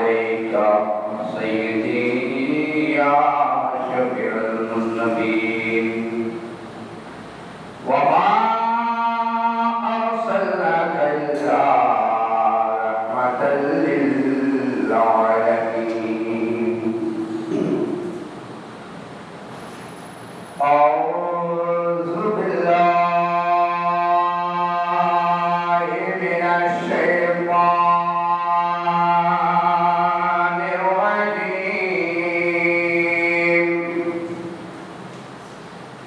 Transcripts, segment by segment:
عليك سيدي يا شفيع المذنبين وما أرسلناك إلا رحمة للعالمين أعوذ بالله من الشيطان الرجيم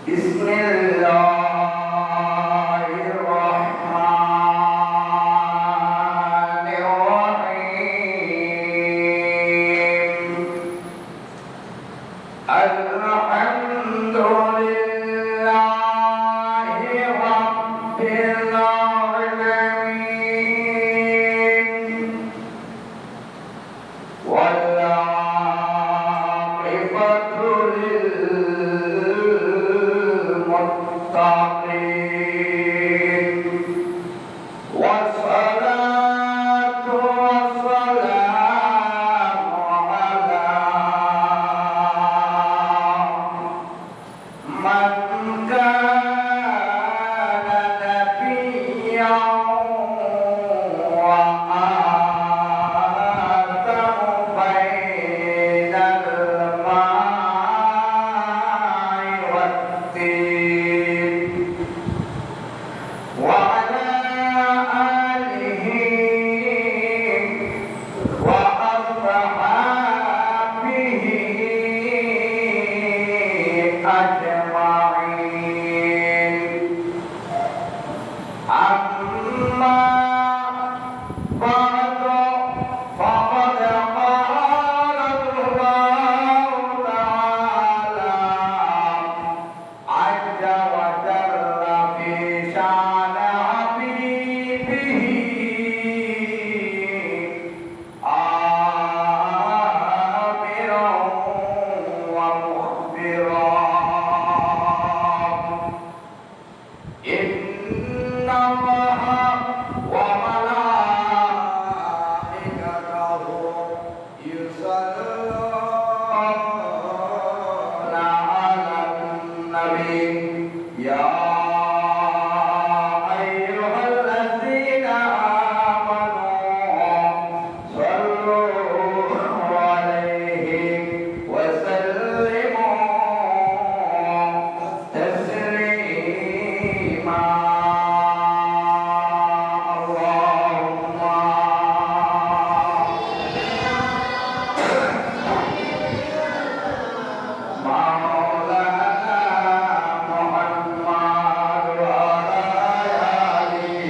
بسم الله الرحمن الرحيم الحمد لله رب العالمين والعاقبة للمتقين والصلاة والسلام على من كان نبيا وآدم بين الماء والطين وعلى آله وأصحابه أجمعين أما بعد فقد قال الله تعالى عز وجل في شأن حبيبه آمرا ومخبرا إن الله وملائكته يصلون على النبي يا أيها الذين آمنوا صلوا عليه وسلموا تسليما اللهم مولانا محمد وعلى آله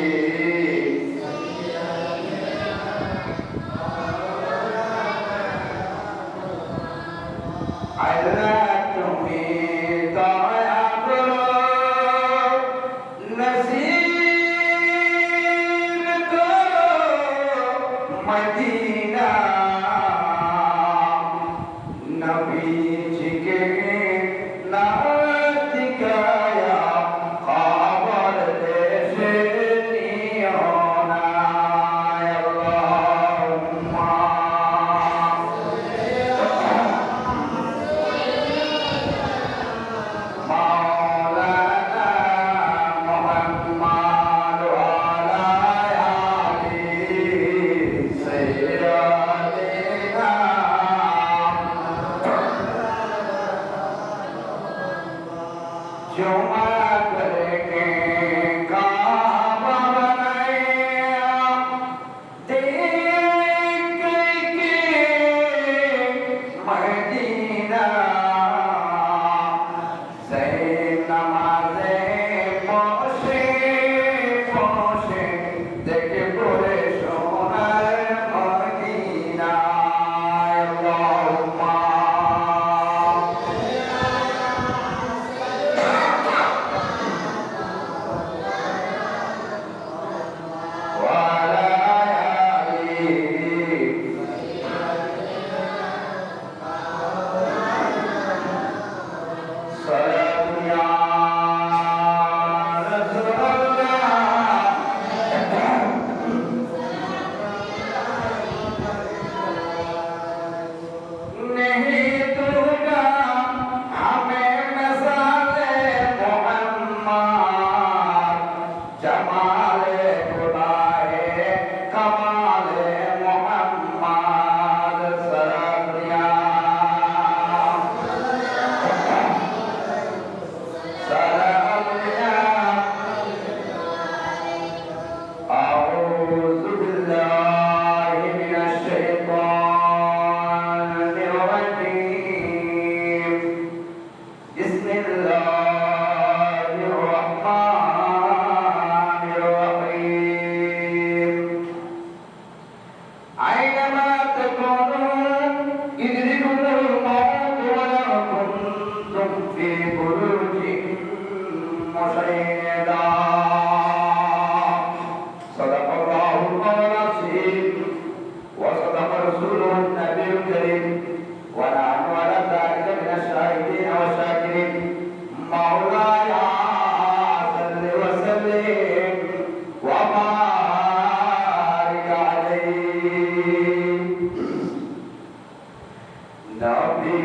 নবী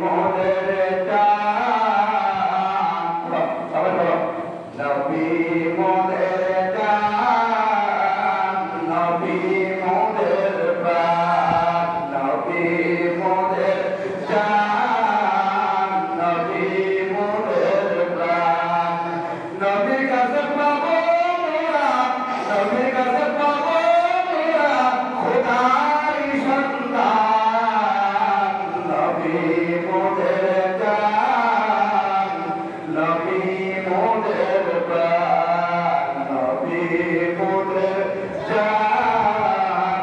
মোদের জান সবাই বলো নবী মোদের জান নবী মোদের প্রাণ নবী মোদের জান নবী মোদের প্রাণ নবীর কাছে পাবো মোরা নবীর কাছে পাবো মোরা খোদার সন্তান নবী মোদের জান নবী মোদের প্রাণ নবী মোদের জান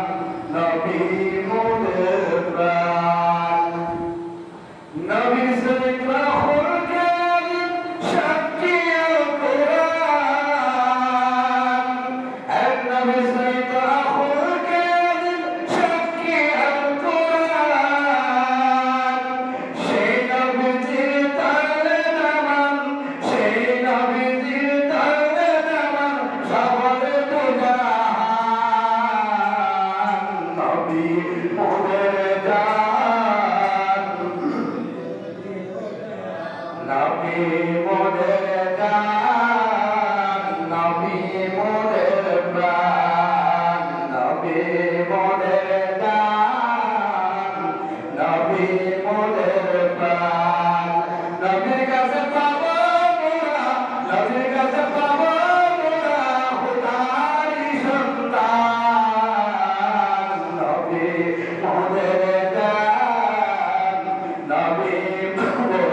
নবী মোদের প্রাণ নবীর চরিত্র হলকে সাক্ষী কোরআন এক নবীর চরিত্র হলকে সাক্ষী কোরআন সেই নবীর তালে নামান সেই নবীর তালে নামান সকলে পূজাহান নবী মোদের জান নবী মোদের জান নবী মোদের প্রাণ নবী মোদের জান নবী মোদের প্রাণ নবীর কাছে পাবো মোরা নবীর কাছে পাবো মোরা খোদার সন্তান নবী মোদের জান নবী মোদের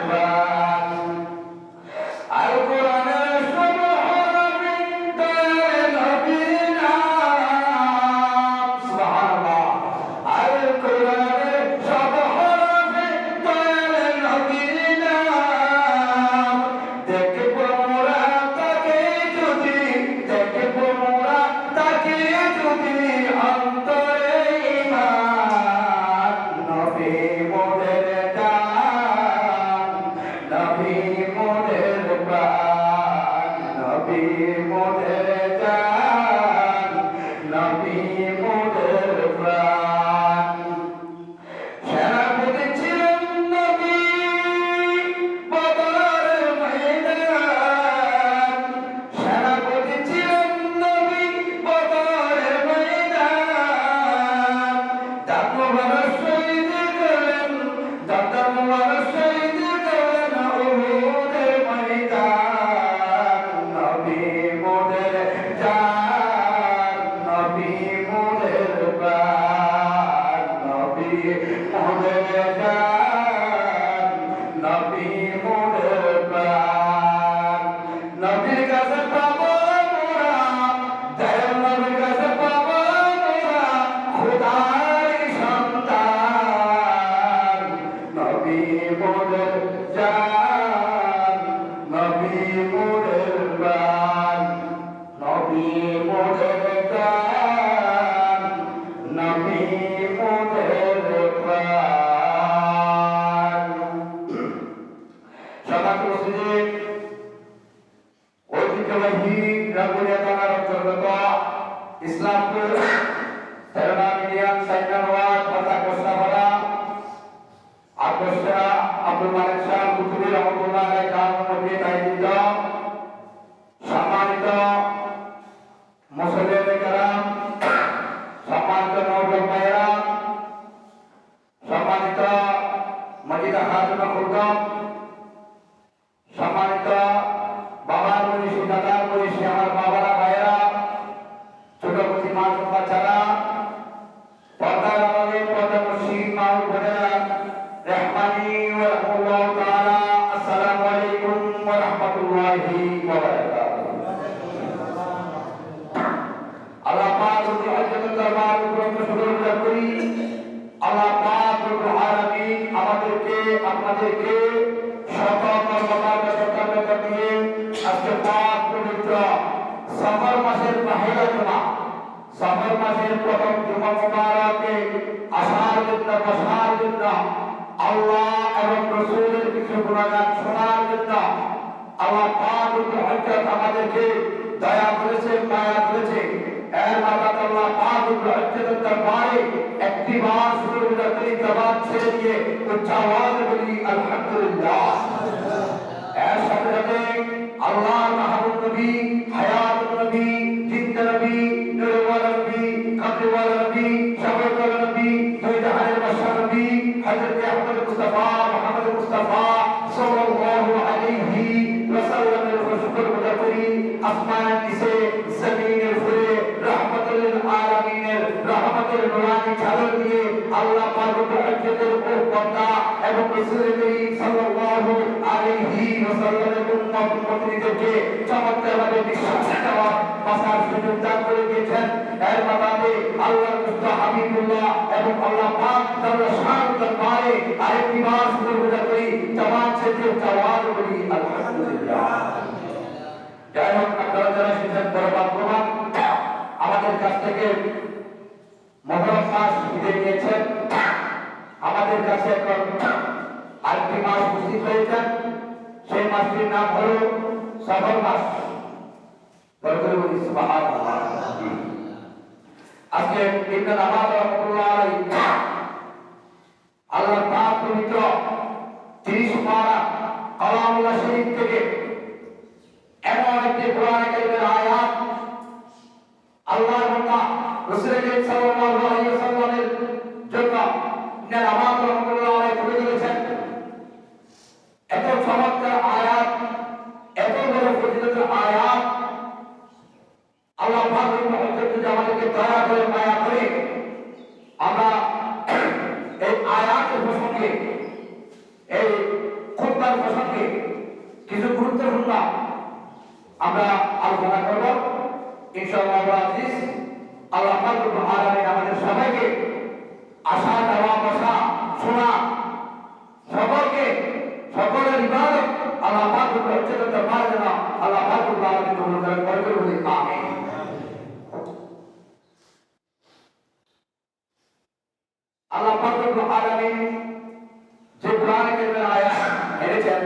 প্রাণ আল কোরআনের সব হরফে দয়ার নবীর নাম সুবহানাল্লাহ আল কোরআনের সব হরফে দয়ার নবীর নাম দেখবো মোরা তাকে যদি দেখবো মোরা তাকে যদি অন্তরে ঈমান নবী মোদের জান নবী মোদের প্রাণ নবী মোদের জান নবী মোদের প্রাণ সেনাপতি ছিলেন নবী বদরের ময়দান সেনাপতি ছিলেন নবী বদরের ময়দান দাঁত মোবারক শহীদ করলেন দাঁত মোবারক শহীদ করলেন উহুদের ময়দান নবী মোদের জান নবী মোদের প্রাণ নবী মোদের জান নবী মোদের প্রাণ নবীর কাছে পাবো মোরা দয়াল নবীর কাছে পাবো মোরা খোদার সন্তান নবী মোদের জান নবী মোদের প্রাণ নবী মোদের জান নবী মোদের প্রাণ সমাজ মসজিদের ঐতিহ্যবাহী রাঙ্গুনিয়া থানার অন্তর্গত ইসলামপুর তেরোনা মিডিয়াম সাইকেল ওয়ার্ড তথা কোষাপাড়া আকর্ষা আব্দুল মালিক শাহ কুতুবী রহমতুল্লাহ আলাইহি মসজিদ আয়োজিত সম্মানিত মুসল্লিয়ান কেরাম সম্মানিত নওজোয়ান ভাইয়েরা সম্মানিত মজিদা খাতুন খুরদম সম্মানিত বাবার মনীষী দাদার মনীষী আমার বাবারা ভাইয়েরা ছোট পুঁথি মাসুম বাচ্চারা পর্দার আড়ালে পর্দা মসজিদ মা ও বোনেরা রহমানি ওয়া রাহমাতুল্লাহ তাআলা আসসালামু আলাইকুম ওয়া রাহমাতুল্লাহি ওয়া বারাকাতুহু আল্লাহ পাক রব্বুল ইজ্জতের দরবার উপরে শুকরিয়া করি আল্লাহ পাক রব্বুল আলামিন আমাদেরকে আপনাদেরকে সতর্ক দিয়ে আজকে পাক পবিত্র সফর মাসের পহেলা জুমা সফর মাসের প্রথম জুমা মুবারকে আসার জন্য বসার জন্য আল্লাহ এবং রাসূলের কিছু গুণগান শোনার জন্য আল্লাহ পাক রব্বুল ইজ্জত আমাদেরকে দয়া করেছে মায়া করেছে এর মাতা আল্লাহ পাক রব্বুল ইজ্জতের দরবারে একটি বার শুকরিয়া করি জবাব ছেড়ে দিয়ে উচ্চ আওয়াজ বলি আলহামদুলিল্লাহ। এর সাথে সাথে আল্লাহর মাহবুব নবী, হায়াতুন নবী, জিন্দা নবী, নূরওয়ালা নবী, কাদরওয়ালা নবী, শাফাআতওয়ালা নবী, দুই জাহানের বাদশা নবী হযরত আহমদ মুস্তাফা মুহাম্মদ মুস্তাফা সাল্লাল্লাহু আলাইহি ওয়াসাল্লামের শুকর গুজার করি। আসমান নিচে জমিনের উপরে রাহমাতুল লিল আলামিনের রহমতের নূরানি চাদর দিয়ে আল্লাহ পাক রব্বুল ইজ্জতের উপর বান্দা এবং রাসূল করিম সাল্লাল্লাহু আলাইহি ওয়াসাল্লামের উম্মত মুমিনদেরকে চমৎকারভাবে বিশ্বাস দেওয়া বাঁচার সুযোগ দান করে দিয়েছেন। এর মাধ্যমে আল্লাহর মুস্তাফা হাবিবুল্লাহ এবং আল্লাহ পাক তার শানের দরবারে আরেকটি বার শুকর গুজার করি, জামাত ছেড়ে আওয়াজ করি আলহামদুলিল্লাহ। যাই হোক, আপনারা যারা এসেছেন বড় ভাগ্যবান, আমাদের কাছ থেকে মুহররম মাস বিদায় নিয়েছেন। আমাদের কাছে এখন আরেকটি মাস উপস্থিত হয়েছেন, সেই মাসটির নাম হলো সফর মাস। বরকত বলি সুবহানাল্লাহ। আজকে ইবনে নামাজ রাহমাতুল্লাহ আলাইহি আল্লাহর পাক পবিত্র 30 পারা কালামুল্লাহ শরীফ থেকে এমন একটি কোরআন কারীমের আয়াত আল্লাহর বান্দা রাসূল করিম সাল্লাল্লাহু আলাইহি ওয়াসাল্লামের জন্য ইবনে নামাজ রাহমাতুল্লাহ আলাইহি তুলে ধরেছেন। এত চমৎকার আয়াত, এত বড় ফজিলতের আয়াত, আল্লাহ পাক রব্বুল ইজ্জত যদি আমাদেরকে দয়া করে মায়া করে আমরা এই আয়াতের প্রসঙ্গে, এই খুতবার প্রসঙ্গে কিছু গুরুত্বপূর্ণ আমরা আলোচনা করব ইনশাআল্লাহ আজিজ। আল্লাহ পাক রব্বুল আলামিন আমাদের সবাইকে আশা দেওয়া বসা শোনা সকলকে সকলের ইবাদত আল্লাহ পাক রব্বুল ইজ্জতের দরবারে যেন আল্লাহ পাক রব্বুল আলামিন কবুল করেন। বরকত বলি আমিন। আল্লাহ পাক রব্বুল আলামিন যে কোরআন কারীমের আয়াত এনেছেন,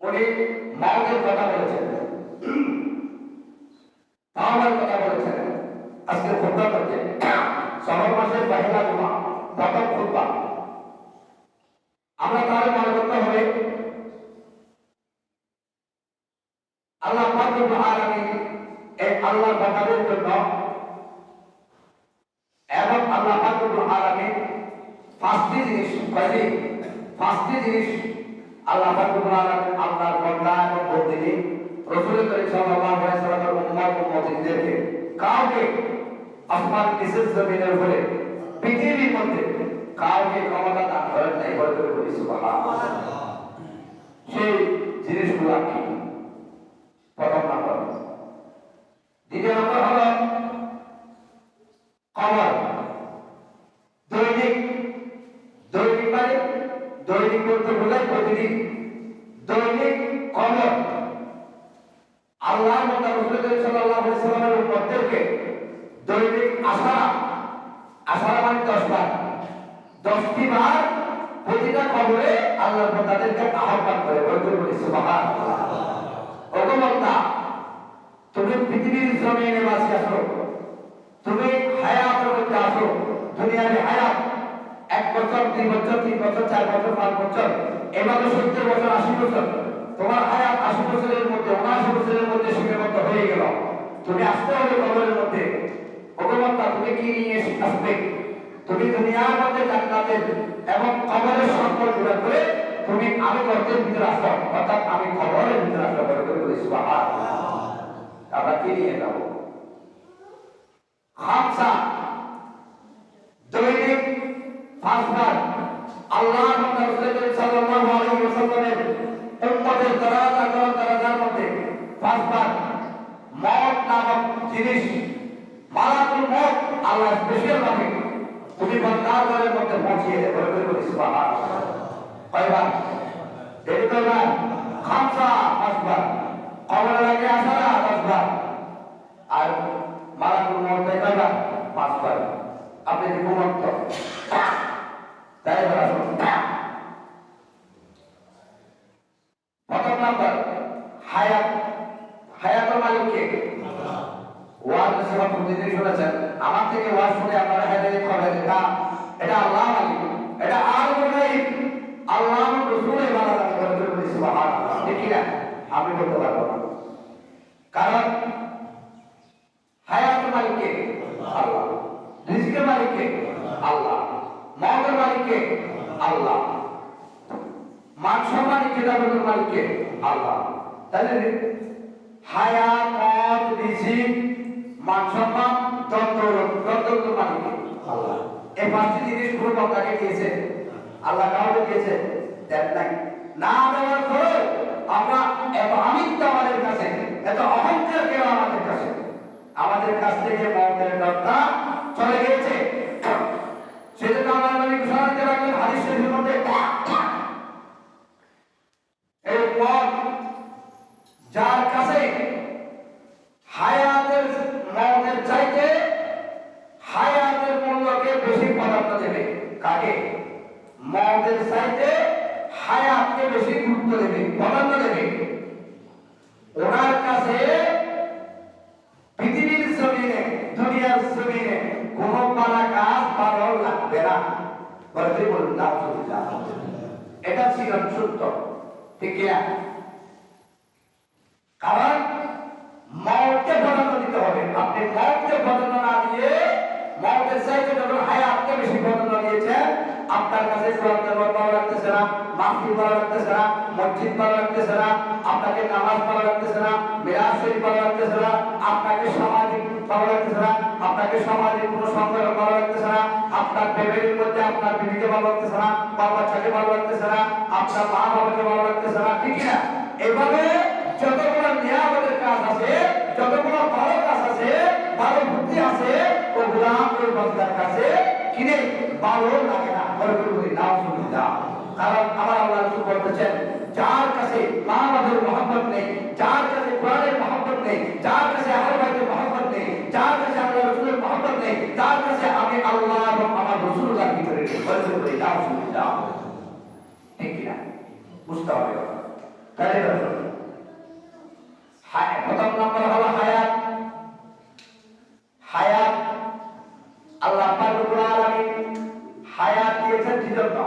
উনি মওতের কথা বলেছেন, তাওবার কথা বলেছেন। আজকে খুতবা করতে সফর মাসের পহেলা জুমা, প্রথম খুতবা। আমরা তাহলে মনে করতে হবে আল্লাহ পাক রব্বুল আলামিন এই আল্লাহর বান্দাদের জন্য এবং আল্লাহ পাক রব্বুল আলামিন পাঁচটি জিনিস আল্লাহ পাক রব্বুল আলামিন আল্লাহর বান্দা এবং বন্দেগী রাসূল করিম সাল্লাল্লাহু আলাইহি ওয়াসাল্লামের উম্মতদেরকে কাউকে আসমান নিচের জমিনের উপরে পৃথিবীর মধ্যে কাউকে ক্ষমতা দান করেন নাই। বলতে বলি সুবহানাল্লাহ। সেই জিনিসগুলো কি? প্রথম নাম্বার। দ্বিতীয় নাম্বার হলো কবর। দৈনিক মানে দৈনিক বলতে বোঝায় প্রতিদিন। দৈনিক কবর আল্লাহর বান্দা রাসূল করিম সাল্লাল্লাহু আলাইহি ওয়াসাল্লামের উম্মতদেরকে দৈনিক আশারা মানে 10 বার, 10টি বার প্রতিটা কবরে আল্লাহর বান্দাদেরকে আহ্বান করে। বলতে বলি সুবহানাল্লাহ। ওগো বান্দা, তুমি পৃথিবীর জমিনে বাঁচে আছো, তুমি হায়াতের মধ্যে আছো। দুনিয়ার হায়াত 1 বছর, 2 বছর, 3 বছর, 4 বছর, 5 বছর, এভাবে 70 বছর, 80 বছর। তোমার হায়াত 80 বছরের মধ্যে, 79 বছরের মধ্যে সীমাবদ্ধ হয়ে গেল। তুমি আসতে হবে কবরের মধ্যে। ওগো বান্দা, তুমি কি নিয়ে আসবে? তুমি দুনিয়ার মধ্যে জান্নাতের এবং কবরের সম্পর্ক জোড়া করে তুমি আমি গর্তের ভিতরে আসো, অর্থাৎ আমি কবরের ভিতরে আসো। বলে সুবহানাল্লাহ। আমরা কি নিয়ে যাব? খামসা, দৈনিক 5 বার আল্লাহর বান্দা রাসূল করিম সাল্লাল্লাহু আলাইহি ওয়াসাল্লামের উম্মতের দরাজার মধ্যে 5 বার মওত নামক জিনিস, মালাকুল মওত আল্লাহ স্পেশাল ভাবে তুমি বান্দার ঘরের মধ্যে পৌঁছিয়ে দেবে। বলে সুবহানাল্লাহ। কয়বার? দেরি কয়বার? খামসা, 5 বার। কবরের আগে আসারা 10 বার। আর মালাকুল মওত কয়বার? 5 বার। আপনি কি ঘুমন্ত? তাই বলা প্রথম নাম্বার হায়াতের মালিক কে? ওয়াজ সেবা প্রতিদিন শুনেছেন, আমার থেকে ওয়াজ শুনে আপনারা হেঁটে খবর এটা আল্লাহ মালিক। আল্লাহ। মওতের মালিক কে? আল্লাহ। মান সম্মান কিতাবের মালিক কে? আল্লাহ। তাহলে হায়াত, মওত, রিজিক, মান সম্মান, দৌলত মালিক কে? আল্লাহ। এই পাঁচটি জিনিস কোন বান্দাকে দিয়েছে? আল্লাহ কাউকে দিয়েছে? দেন নাই। না দেওয়ার পরে আমরা এত আমিত্ব আমাদের কাছে, এত অহংকার কেন আমাদের কাছে? আমাদের কাছ থেকে মওতের ডরটা চলে গিয়েছে। সেজন্য আমার নবী ঘোষণা দিতে লাগলেন হাদিস শরীফের মধ্যে, এই মওত যার কাছে হায়াতের মওতের চাইতে হায়াতের মূল্যকে বেশি প্রাধান্য দেবে। কাকে? মওতের চাইতে হায়াতকে বেশি গুরুত্ব দেবে, প্রাধান্য দেবে। ওনার কাছে পৃথিবীর জমিনে, দুনিয়ার জমিনে কোন পালা কাজ ভালো লাগবে না। বলুন না, এটা ছিল সত্য, ঠিক কিনা? কারণ মওতকে প্রাধান্য দিতে হবে। আপনি মওতকে প্রাধান্য না দিয়ে মওতের চাইতে যখন হায়াতকে বেশি প্রাধান্য দিয়েছেন, আপনার কাছে কোরআন তেলাওয়াত ভালো লাগতেছে না, মাহফিল ভালো লাগতেছে না, মসজিদ ভালো লাগতেছে না, আপনাকে নামাজ ভালো লাগতেছে না, মিলাদ শরীফ ভালো লাগতেছে না, আপনাকে সামাজিক ভালো লাগতেছে না, আপনাকে সামাজিক কোনো সংগঠন ভালো লাগতেছে না, আপনার ফ্যামিলির মধ্যে আপনার বিবিকে ভালো লাগতেছে না, বাবা বাচ্চাকে ভালো লাগতেছে না, আপনার মা বাবাকে ভালো লাগতেছে না, ঠিক না? এভাবে যতগুলো নিয়ামতের কাজ আছে, যতগুলো ভালো কাজ আছে, ভালো বুদ্ধি আছে, ওগুলা ওই বান্দার কাছে কিনে ভালো লাগে না। কারণ আমার আল্লাহ রাসূল বলতেছেন, যার কাছে মা বাবার মহব্বত নেই, যার কাছে কোরআনের মহব্বত নেই, যার কাছে আহলে বাইতের মহব্বত নেই, যার কাছে আল্লাহ রাসূলের মহব্বত নেই, তার কাছে আমি আল্লাহ এবং আমার রাসূলুল্লাহর ভিতরে নাউজুবিল্লাহ। ঠিক কি না? বুঝতে হবে। তাহলে প্রথম নম্বর হলো হায়াত। হায়াত আল্লাহ পাক রব্বুল আলামিন হায়াত দিয়েছেন কি জন্য?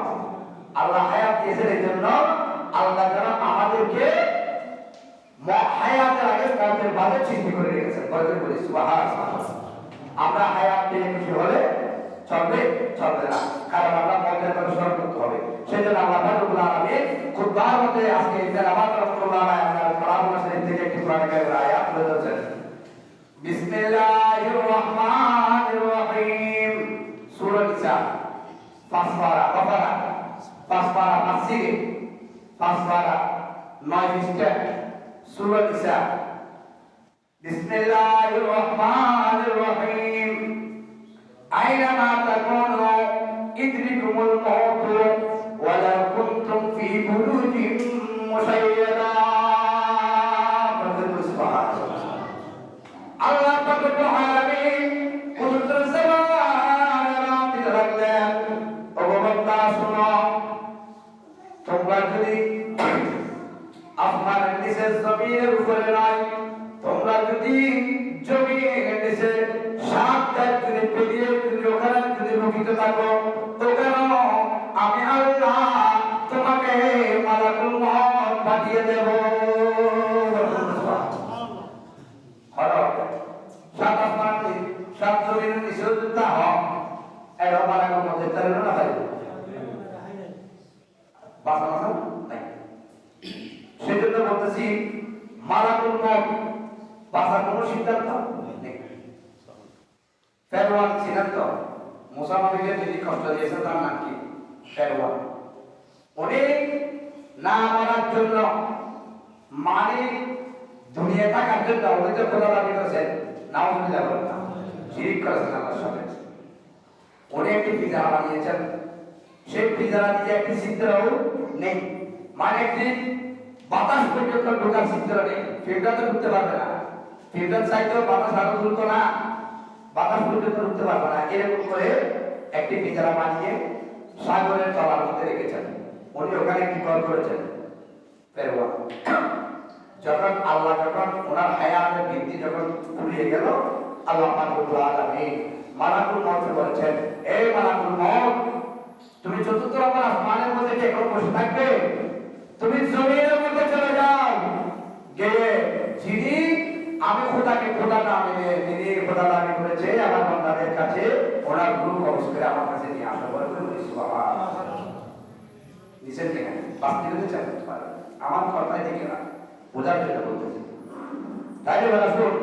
আল্লাহ হায়াত দিয়েছেন এই জন্য, আল্লাহ যেন আমাদেরকে হায়াতের আগে মওতের বাদে সৃষ্টি করে রেখেছেন। বলি সুবহানাল্লাহ। আমরা হায়াত পেয়ে খুশি হলে চলবে? চলবে না, কারণ আমরা মওতের কথা স্মরণ করতে হবে। সেজন্য আল্লাহ পাক রব্বুল আলামিন খুতবার মধ্যে আজকে ইবনে আব্বাস রাদিয়াল্লাহু আনহু কোরআন শরীফ থেকে একটি কোরআনের আয়াত বলে দিয়েছেন। বিসমিল্লাহির রহমানির রহিম। সূরা নিসা, পাঁচপারা, পাঁচপারা, মাসিরে, পাঁচপারা, 9 পৃষ্ঠা, সূরা নিসা। বিসমিল্লাহির রহমানির রহিম। আইনামা তাকুনু ইদরিকুমুল মাউত ওয়ালাউ কুনতুম ফি বুরুজিন মুশাইয়াদা। আল্লাহ পাক রব্বুল আলামিন কুদরতের জবান দিতে লাগলেন, ও বান্দা শোনো, তোমরা যদি আসমানের নিচে জমিনের উপরে নাই, তোমরা যদি জমিনের নিচে সাতটায় যদি পেরিয়ে যদি ওখানে যদি রুকিত থাকো, তো কেন আমি আল্লাহ তোমাকে মালাকুল মউত পাঠিয়ে দেব। সাত আসমান সাত জমিনের নিচে যুদ্ধ হয়, এর মালাকুল মউত তার না হয় বাঁচানো নাই। সেজন্য বলতেছি মালাকুল মউত বাঁচার কোনো সিদ্ধান্ত নেই। ফেরওয়ান ছিলেন তো, মুসা নবীকে যিনি কষ্ট দিয়েছেন তার নাম কি? ফেরওয়ান। উনি না মারার জন্য, মানে দুনিয়া থাকার জন্য উনি তো খোদা দাবি করেছেন, নাউজুবিল্লাহ বলেন না, শিরিক করেছেন আল্লাহর সাথে। উনি একটি পিজারা বানিয়েছেন, সেই পিজারা দিয়ে একটি ছিদ্রও নেই, মানে একটি বাতাস পর্যন্ত ঢোকার ছিদ্র নেই। ফিল্টার তো ঢুকতে পারবে না, ফিল্টার চাইতেও বাতাস আরো দ্রুত না, বাতাস পর্যন্ত ঢুকতে পারবে না। এরকম করে একটি পিজারা বানিয়ে সাগরের তলার মধ্যে রেখেছেন। উনি ওখানে কি করেছেন? ফেরওয়ান। যখন আল্লাহ যখন ওনার হায়াতের বৃদ্ধি যখন ফুরিয়ে গেল, আল্লাহ পাক রব্বুল আলামিন মালাকুল মউতকে বলেছেন, এই মালাকুল মউত, তুমি চতুর্থ নম্বর আসমানের মধ্যে কি এখন বসে থাকবে? তুমি জমিনের মধ্যে চলে যাও, গিয়ে যিনি আমি খোদাকে খোদা না মেনে যিনি খোদা দাবি করেছে আমার বান্দাদের কাছে, ওনার রূপ কবজ করে আমার কাছে নিয়ে আসা বলে বাবা নিচের কেনা বাস্তবে চাইতে পারে আমার কথাই দেখে না বোঝার জন্য বলতেছি। তাই শুন,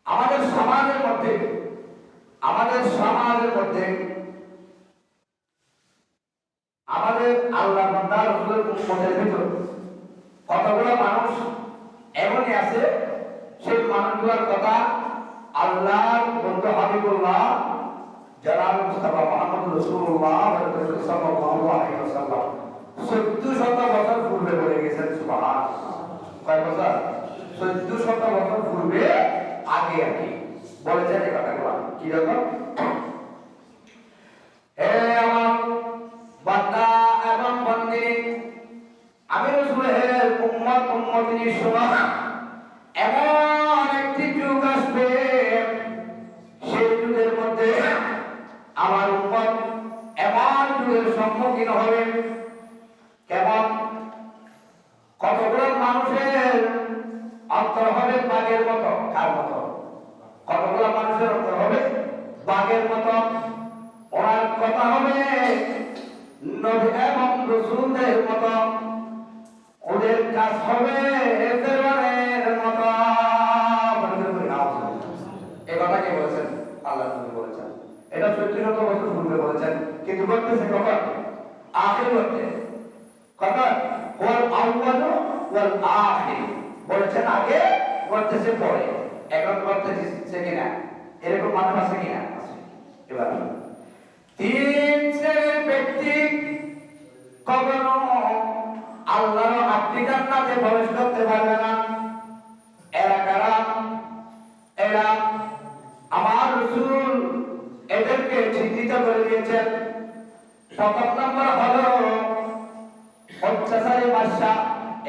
আমাদের সমাজের মধ্যে আমাদের আল্লাহ বান্দা রাসূলের উম্মতের ভিতর কতগুলো মানুষ এমনই আছে, সেই মানুষগুলোর কথা আল্লাহর বন্ধু হাবিবুল্লাহ জনাব মুস্তাফা মুহাম্মদ রাসূলুল্লাহ সাল্লাল্লাহু আলাইহি ওয়াসাল্লাম 1400 বছর পূর্বে বলে গেছেন। সুবহানাল্লাহ। কয় বছর? 1400 বছর পূর্বে আগে বলেছেন এই কথাগুলো। কি রকম? হে আমার বান্দা এবং বন্দিনী, আমি রাসূলের উম্মতিনী শোনো, এমন একটি যুগ আসবে, সেই যুগের মধ্যে আমার উম্মত এমন যুগের সম্মুখীন হবে, কেমন কতগুলো মানুষের অন্তর হবে বাঘের মতো। কার মতো? কতগুলো মানুষের অন্তর হবে বাঘের মতো। ওনার কথা হবে নবী এবং রাসূলদের মতো, ওদের কাজ হবে ফেরেশতাদের মতো। এই কথা কে বলেছেন? আল্লাহ নবী বলেছেন। এটা 1400 বছর পূর্বে বলেছেন, কিন্তু বলতেছে কখন? আখির করতে কখন? ওয়াল আউয়ালু ওয়াল আখির বলেছেন আগে, বলতেছে পরে। এখন বলতেছে কিনা? এরকম মানুষ আছে কিনা? আছে। এবার তিন শ্রেণীর ব্যক্তি কখনো আল্লাহর আপনি জান্নাতে প্রবেশ করতে পারবে না। এরা কারা? এরা আমার রাসূল এদেরকে চিহ্নিত করে দিয়েছেন। প্রথম নম্বর হলো অত্যাচারী বাদশা।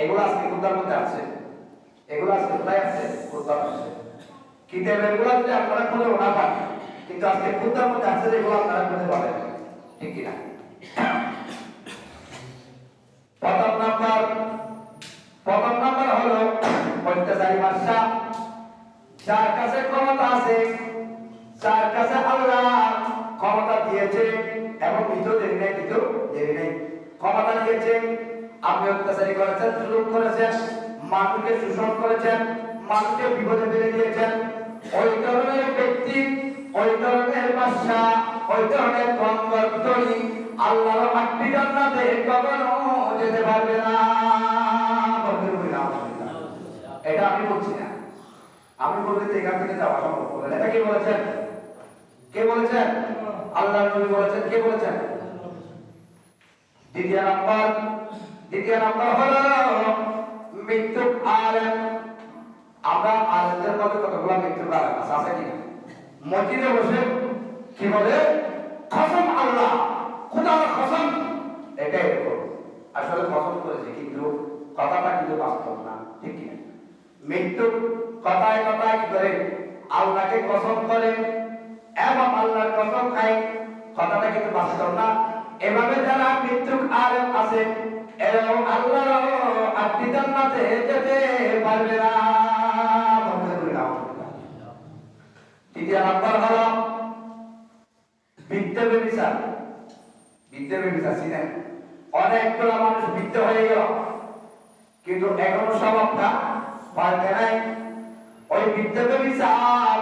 এগুলো আজকে কুরআনের মধ্যে আছে, এগুলো আজকে কোথায় আছে? কুরআন আছে। কিতাবের গুলোতে আপনারা খুঁজে না পান, কিন্তু আজকে কুরআনের মধ্যে আছে, যেগুলো আপনারা খুঁজে পাবেন। ঠিক কি না? প্রথম নাম্বার হলো অত্যাচারী বাদশা, যার কাছে ক্ষমতা আছে, যার কাছে আল্লাহ ক্ষমতা দিয়েছে, এবং মৃত্যু দেরি নেই ক্ষমতা দিয়েছে। আপনি অত্যাচারী করেছেন, জুলুম করেছেন, মানুষকে শোষণ করেছেন, মানুষকে বিপদে ফেলে দিয়েছেন, ওই ধরনের ব্যক্তি, ওই ধরনের বাদশা, ওই ধরনের কর্মকর্তী আল্লাহর আটটি জান্নাতে কখনো যেতে পারবে না। এটা আমি বলছি না, আমি বলতে এখান থেকে যাওয়া সম্ভব হবে না। এটা কে বলেছেন? কে বলেছেন? আল্লাহর নবী বলেছেন। কে বলেছেন? দ্বিতীয় নাম্বার হলো মৃত্যু আলেম। আমরা আলেমদের মধ্যে কতগুলো মৃত্যু আলেম আছে কিনা? মসজিদে বসে কি বলে? কসম আল্লাহ, খোদার কসম। এটাই আসলে কসম করেছে, কিন্তু কথাটা কিন্তু বাস্তব না। ঠিক কিনা? মৃত্যু কথায় কি করে? আল্লাহকে কসম করে এবং আল্লাহর কসম খায়, কথাটা কিন্তু বাস্তব না। এভাবে যারা মৃত্যু আলেম আছে, এরাও আল্লাহর আটটি জান্নাতে যেতে পারবে না। তৃতীয় নাম্বার হলো বিদ্যা ব্যভিচার। ছিলেন অনেকগুলো মানুষ বৃদ্ধ হয়ে গেল, কিন্তু এখনো স্বভাবটা পাল্টে নাই। ওই বিদ্যা ব্যভিচার,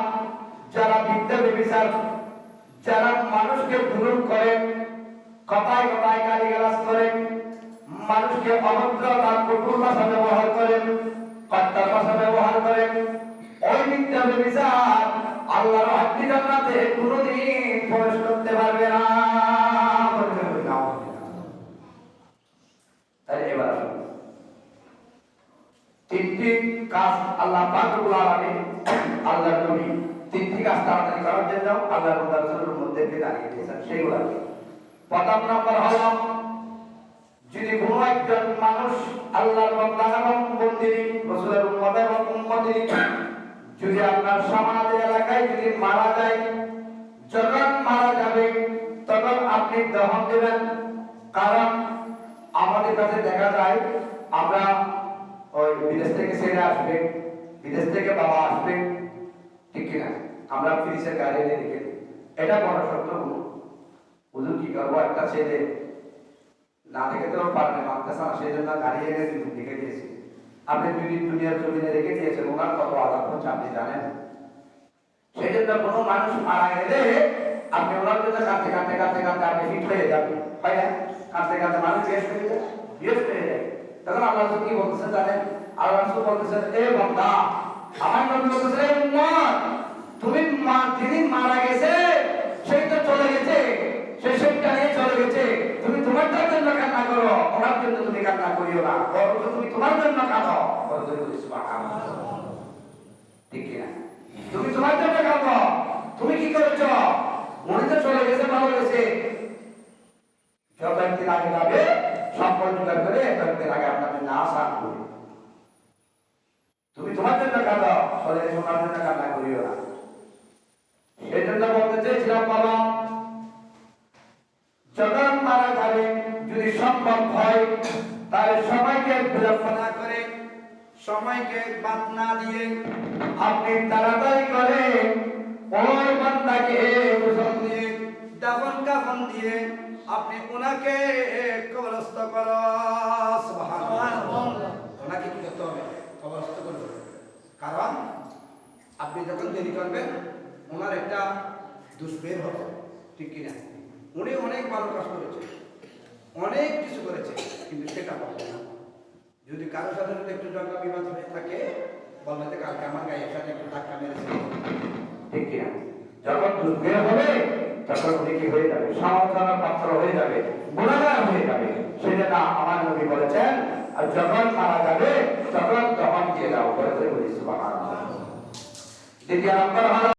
যারা মানুষকে জুলুম করে, কথায় গালিগালাজ করে, মানুষকে অভদ্রতা কঠোর ভাষা ব্যবহার করে, কট্টর ভাষা ব্যবহার করে, ওই বিদ্যা ব্যভিচার আল্লাহর আটটি জান্নাতে কোনোদিন প্রবেশ করতে পারবে না। তাই এবার তিনটি কাজ আল্লাহ পাক রব্বুল আলামিন, আল্লাহর নবী তিনটি কাজ তাড়াতাড়ি করার জন্য আল্লাহর রাসূলের মধ্যে দাঁড়িয়ে দিয়েছেন। সেগুলো প্রথম নম্বর হলো, যদি কোনো একজন মানুষ আল্লাহর বান্দা এবং বন্দিনী, রাসূলের উম্মত এবং উম্মতিনী যদি আপনার সমাজে এলাকায় যদি মারা যায়, যখন মারা যাবে তখন আপনি দহন দেবেন। কারণ আমাদের কাছে দেখা যায়, আমরা ওই বিদেশ থেকে ছেলে আসবে, বিদেশ থেকে বাবা আসবে, ঠিক কিনা? আমরা ফ্রিজের গাড়ি এনে রেখে দিই, এটা বড় সত্য গুণ। হুজুর কি করবো, একটা ছেলে না দেখে তো পারবে মানতেছে না, সেই জন্য গাড়ি এনে রেখে দিয়েছি। আপনি দুনিয়ার জমিনে রেখে দিয়েছেন, ওনার কত আলাপ হচ্ছে আপনি জানেন। সেই জন্য কোনো মানুষ মারা গেলে আপনি ওনার জন্য কাঁদতে কাঁদতে কাঁদতে কাঁদতে আপনি ফিট হয়ে যাবেন, হয় না? কাঁদতে কাঁদতে মানুষ বিয়েস্ট হয়ে যায়, বিয়েস্ট হয়ে যায়। তখন আল্লাহ রাসূল কি বলতেছেন জানেন? আল্লাহ রাসূল বলতেছেন, এ বান্দা, আমার নবী বলতেছেন, এ উম্মত, তুমি যিনি মারা গেছে সেই তো চলে গেছে, সে সেটা নিয়ে চলে গেছে, তুমি তোমারটার জন্য কান্না করো, ওনার জন্য তুমি কান্না করিও না, বরং তুমি তোমার জন্য কাঁদো। সুবহানাল্লাহ, ঠিক কি না? তুমি তোমার জন্য কাঁদো। তুমি কি করেছ? উনি তো চলে গেছে, ভালো গেছে, যত একদিন আগে যাবে সম্পদ জোগাড় করে একদিন আগে আপনাদের না আসা করবে। তুমি তোমার জন্য কাঁদো, চলে গেছে ওনার জন্য কান্না করিও না। সেই জন্য বলতে চেয়েছিলাম বাবা, যখন মারা যাবে যদি সম্ভব হয় তাহলে সবাইকে বিলম্ব না করে, সময়কে বাদ না দিয়ে আপনি তাড়াতাড়ি করে ওই বান্দাকে গোসল দিয়ে দাফন কাফন দিয়ে আপনি ওনাকে কবরস্থ করো। সুবহানাল্লাহ, ওনাকে কি করতে হবে? কবরস্থ করতে হবে। কারণ আপনি যখন দেরি করবেন ওনার একটা দুষ্বের হবে, ঠিক কিনা? উনি অনেক ভালো কাজ করেছে, অনেক কিছু করেছে, কিন্তু সেটা বলবে না। যদি কারোর সাথে যদি একটু ঝগড়া বিবাদ হয়ে থাকে, বলবে যে কালকে আমার গায়ের সাথে একটু ধাক্কা মেরেছে, ঠিক কিনা? যখন দুষ্বের হবে তখন উনি কি হয়ে যাবে? সমালোচনার পাত্র হয়ে যাবে, গুনাহগার হয়ে যাবে। সেটা আমার নবী বলেছেন, আর যখন মারা যাবে তখন দহন দিয়ে দাও, করে বলি সুবহানাল্লাহ। দ্বিতীয় নম্বর হলো